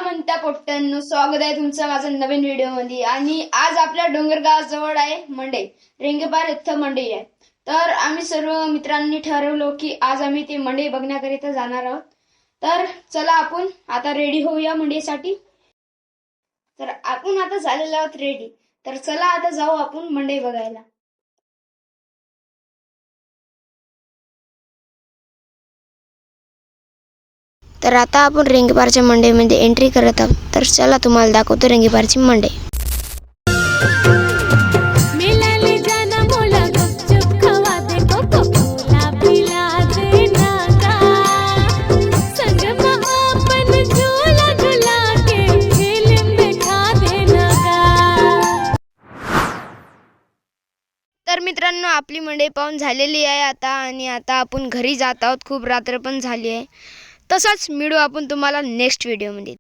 म्हणता पोट्ट्यांनो, स्वागत आहे तुमचं माझ्या नवीन व्हिडिओ मध्ये। आणि आज आपल्या डोंगरगाव जवळ आहे मंडई, रेंगेपार इथं मंडई आहे। तर आम्ही सर्व मित्रांनी ठरवलो की आज आम्ही ती मंडई बघण्याकरिता जाणार आहोत। तर चला आपण आता रेडी होऊया मंडईसाठी। तर आपण आता झालेलो आहोत रेडी। तर चला आता जाऊ आपण मंडई बघायला। तर आता आपण रेंगेपारच्या मंडईमध्ये एंट्री करत आहोत। तर चला तुम्हाला दाखवतो रेंगेपारची मंडई। तर मित्रांनो, आपली मंडई पाहून झालेली आहे आता, आणि आता आपण घरी जात आहोत। खूप रात्र पण झाली आहे। तसाच मिळू आपण तुम्हाला नेक्स्ट व्हिडिओमध्ये।